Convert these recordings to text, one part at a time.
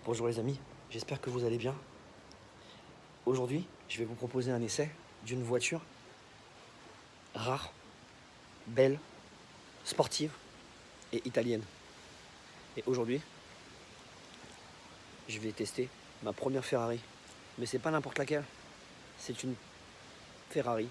Bonjour les amis, j'espère que vous allez bien. Aujourd'hui, je vais vous proposer un essai d'une voiture rare, belle, sportive et italienne. Et aujourd'hui, je vais tester ma première Ferrari. Mais c'est pas n'importe laquelle, c'est une Ferrari.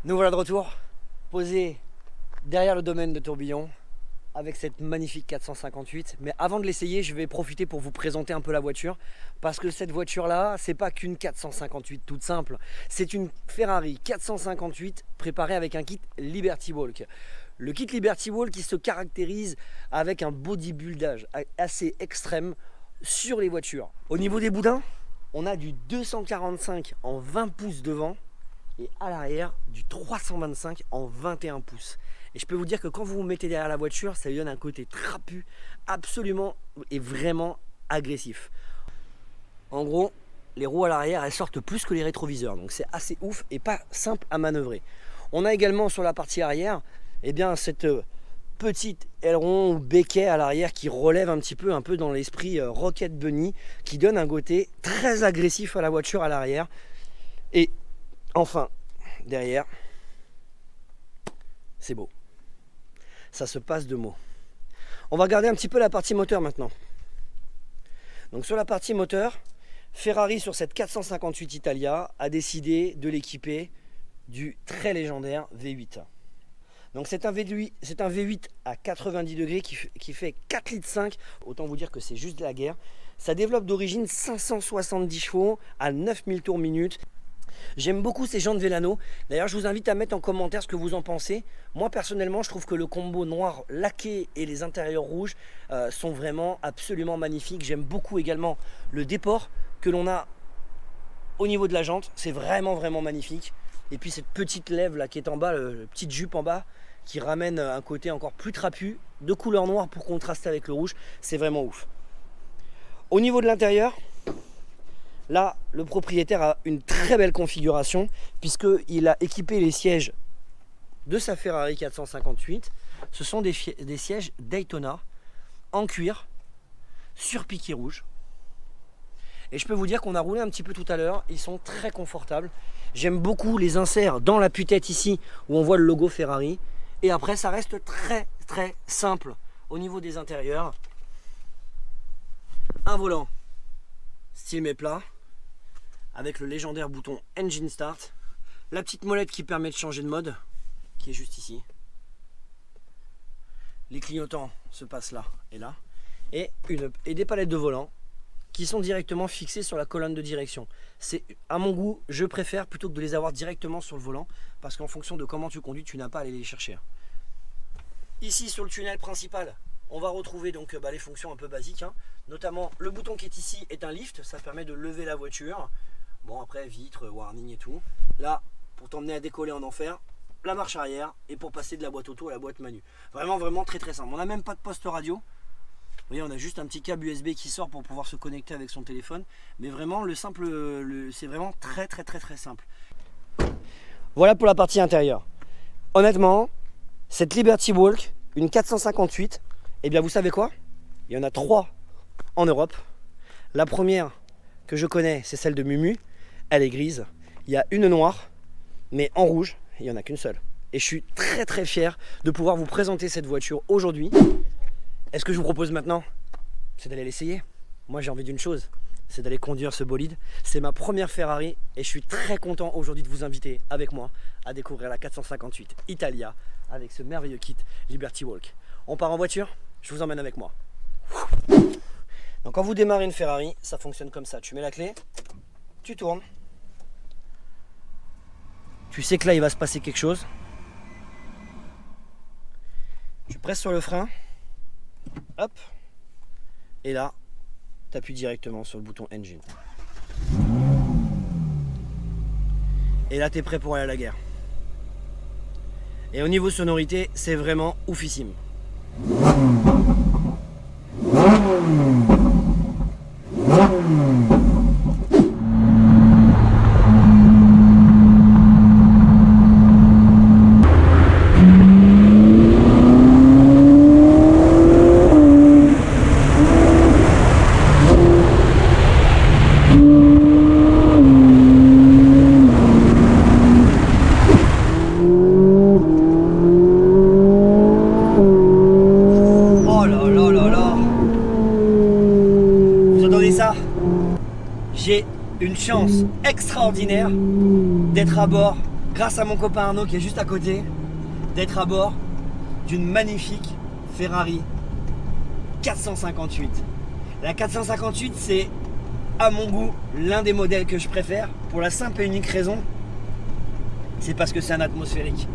Nous voilà de retour, posé derrière le domaine de Tourbillon avec cette magnifique 458. Mais avant de l'essayer, je vais profiter pour vous présenter un peu la voiture, parce que cette voiture-là, c'est pas qu'une 458 toute simple, c'est une Ferrari 458 préparée avec un kit Liberty Walk. Le kit Liberty Walk qui se caractérise avec un bodybuildage assez extrême sur les voitures. Au niveau des boudins, on a du 245 en 20 pouces devant et à l'arrière du 325 en 21 pouces. Et je peux vous dire que quand vous vous mettez derrière la voiture, ça lui donne un côté trapu, absolument et vraiment agressif. En gros, les roues à l'arrière, elles sortent plus que les rétroviseurs, donc c'est assez ouf et pas simple à manœuvrer. On a également sur la partie arrière, eh bien, cette petite aileron ou béquet à l'arrière qui relève un peu dans l'esprit Rocket Bunny, qui donne un côté très agressif à la voiture à l'arrière. Et enfin, derrière, c'est beau. Ça se passe de mots. On va regarder un petit peu la partie moteur maintenant. Donc sur la partie moteur, Ferrari sur cette 458 Italia a décidé de l'équiper du très légendaire V8. Donc c'est un V8 à 90 degrés qui fait 4,5 litres. Autant vous dire que c'est juste de la guerre. Ça développe d'origine 570 chevaux à 9000 tours minute. J'aime beaucoup ces jantes Velano. D'ailleurs, je vous invite à mettre en commentaire ce que vous en pensez. Moi, personnellement, je trouve que le combo noir laqué et les intérieurs rouges sont vraiment absolument magnifiques. J'aime beaucoup également le déport que l'on a au niveau de la jante. C'est vraiment, vraiment magnifique. Et puis cette petite lèvre là qui est en bas, la petite jupe en bas, qui ramène un côté encore plus trapu, de couleur noire pour contraster avec le rouge. C'est vraiment ouf. Au niveau de l'intérieur, là, le propriétaire a une très belle configuration puisqu'il a équipé les sièges de sa Ferrari 458. Ce sont des sièges Daytona en cuir sur piqué rouge. Et je peux vous dire qu'on a roulé un petit peu tout à l'heure. Ils sont très confortables. J'aime beaucoup les inserts dans l'appui-tête ici où on voit le logo Ferrari. Et après, ça reste très très simple au niveau des intérieurs. Un volant style méplat, avec le légendaire bouton Engine Start, la petite molette qui permet de changer de mode, qui est juste ici. Les clignotants se passent là et là, et des palettes de volant qui sont directement fixées sur la colonne de direction. C'est à mon goût, je préfère plutôt que de les avoir directement sur le volant, parce qu'en fonction de comment tu conduis, tu n'as pas à aller les chercher. Ici sur le tunnel principal, on va retrouver donc les fonctions un peu basiques, notamment le bouton qui est ici est un lift, ça permet de lever la voiture. Bon, après vitre, warning et tout. Là, pour t'emmener à décoller en enfer, la marche arrière, et pour passer de la boîte auto à la boîte manu. Vraiment, vraiment très très simple. On n'a même pas de poste radio. Vous voyez, on a juste un petit câble USB qui sort pour pouvoir se connecter avec son téléphone. Mais vraiment, c'est vraiment très très très très simple. Voilà pour la partie intérieure. Honnêtement, cette Liberty Walk, une 458, eh bien vous savez quoi? Il y en a 3 en Europe. La première que je connais, c'est celle de Mumu. Elle est grise. Il y a une noire, mais en rouge, il n'y en a qu'une seule. Et je suis très très fier de pouvoir vous présenter cette voiture aujourd'hui. Et ce que je vous propose maintenant, c'est d'aller l'essayer. Moi j'ai envie d'une chose, c'est d'aller conduire ce bolide. C'est ma première Ferrari et je suis très content aujourd'hui de vous inviter avec moi à découvrir la 458 Italia avec ce merveilleux kit Liberty Walk. On part en voiture, je vous emmène avec moi. Donc quand vous démarrez une Ferrari, ça fonctionne comme ça. Tu mets la clé, tu tournes, Tu sais que là il va se passer quelque chose. Tu presses sur le frein. Hop. Et là, tu appuies directement sur le bouton Engine. Et là, tu es prêt pour aller à la guerre. Et au niveau sonorité, c'est vraiment oufissime. J'ai une chance extraordinaire d'être à bord, grâce à mon copain Arnaud qui est juste à côté, d'être à bord d'une magnifique Ferrari 458. La 458, c'est à mon goût l'un des modèles que je préfère pour la simple et unique raison, c'est parce que c'est un atmosphérique.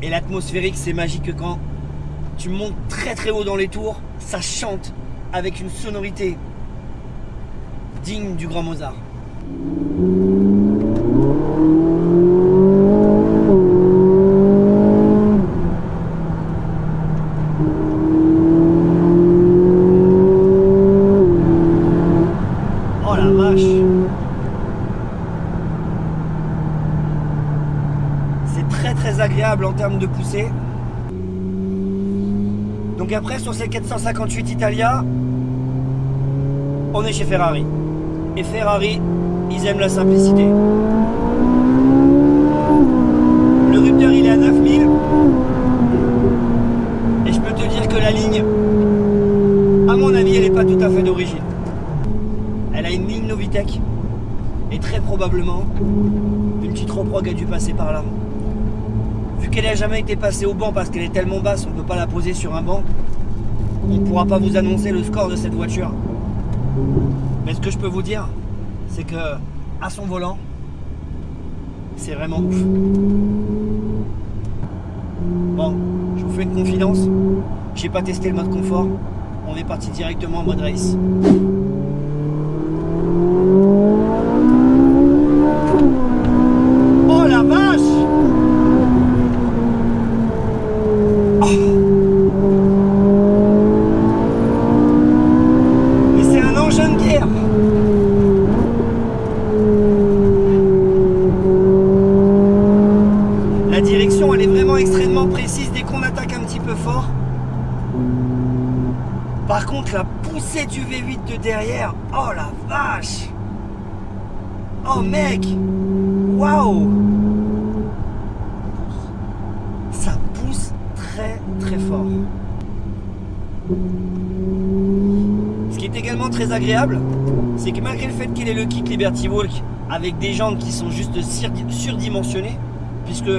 Et l'atmosphérique, c'est magique quand tu montes très très haut dans les tours, ça chante avec une sonorité digne du grand Mozart. Oh la vache! C'est très très agréable en termes de poussée. Donc après sur ces 458 Italia, on est chez Ferrari. Et Ferrari, ils aiment la simplicité. Le rupteur il est à 9000. Et je peux te dire que la ligne, à mon avis, elle n'est pas tout à fait d'origine. Elle a une ligne Novitec. Et très probablement, une petite reprog a dû passer par là. Vu qu'elle n'a jamais été passée au banc parce qu'elle est tellement basse, on ne peut pas la poser sur un banc. On ne pourra pas vous annoncer le score de cette voiture. Mais ce que je peux vous dire, c'est que à son volant, c'est vraiment ouf. Bon, je vous fais une confidence, j'ai pas testé le mode confort, on est parti directement en mode race. Oh la vache! Mais c'est un engin de guerre! La direction, elle est vraiment extrêmement précise dès qu'on attaque un petit peu fort. Par contre, la poussée du V8 de derrière, oh la vache! Oh mec! Waouh! Ça pousse très très fort. Ce qui est également très agréable, c'est que malgré le fait qu'il ait le kit Liberty Walk avec des jantes qui sont juste surdimensionnées, puisque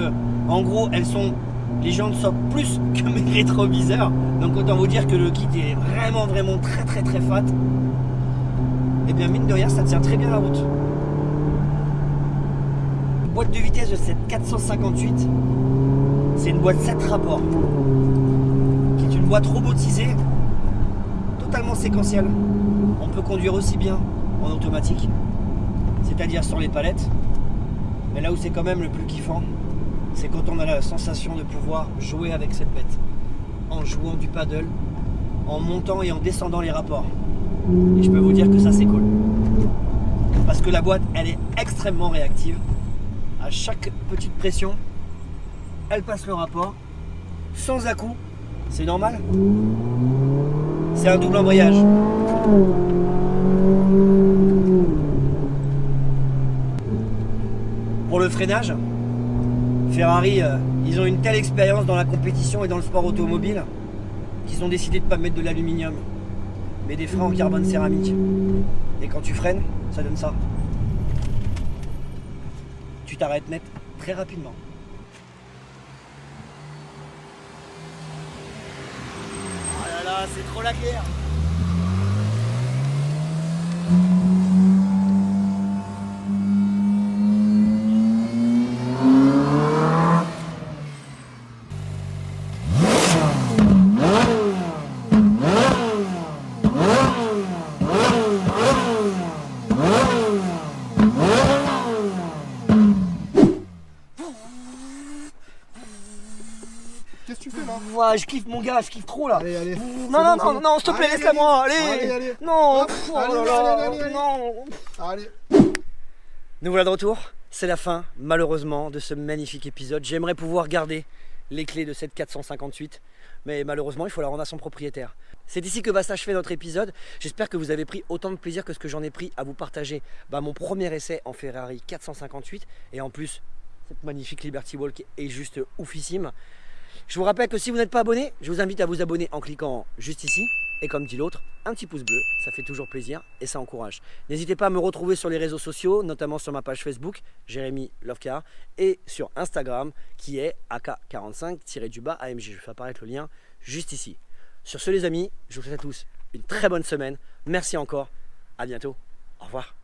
en gros les jantes sont plus que mes rétroviseurs, donc autant vous dire que le kit est vraiment très très très fat. Et bien mine de rien, ça tient très bien la route. La boîte de vitesse de cette 458, c'est une boîte 7 rapports, qui est une boîte robotisée, totalement séquentielle. On peut conduire aussi bien en automatique, c'est-à-dire sans les palettes, mais là où c'est quand même le plus kiffant, c'est quand on a la sensation de pouvoir jouer avec cette bête, en jouant du paddle, en montant et en descendant les rapports. Et je peux vous dire que ça c'est cool. Parce que la boîte, elle est extrêmement réactive. À chaque petite pression, elle passe le rapport, sans à-coup, c'est normal. C'est un double embrayage. Pour le freinage, Ferrari, ils ont une telle expérience dans la compétition et dans le sport automobile qu'ils ont décidé de ne pas mettre de l'aluminium, mais des freins en carbone céramique. Et quand tu freines, ça donne ça. Tu t'arrêtes net très rapidement. Oh là là, c'est trop la guerre! Ouais, je kiffe mon gars, je kiffe trop là. Allez. Non, s'il te plaît, laisse-la moi. Allez. Non, Hop, oh allez, là là, allez. non. Allez. Nous voilà de retour. C'est la fin, malheureusement, de ce magnifique épisode. J'aimerais pouvoir garder les clés de cette 458, mais malheureusement, il faut la rendre à son propriétaire. C'est ici que va s'achever notre épisode. J'espère que vous avez pris autant de plaisir que ce que j'en ai pris à vous partager mon premier essai en Ferrari 458 et en plus cette magnifique Liberty Walk est juste oufissime. Je vous rappelle que si vous n'êtes pas abonné, je vous invite à vous abonner en cliquant juste ici. Et comme dit l'autre, un petit pouce bleu, ça fait toujours plaisir et ça encourage. N'hésitez pas à me retrouver sur les réseaux sociaux, notamment sur ma page Facebook, Jérémy Lovecar, et sur Instagram, qui est AK45-AMJ. Je fais apparaître le lien juste ici. Sur ce les amis, je vous souhaite à tous une très bonne semaine. Merci encore, à bientôt, au revoir.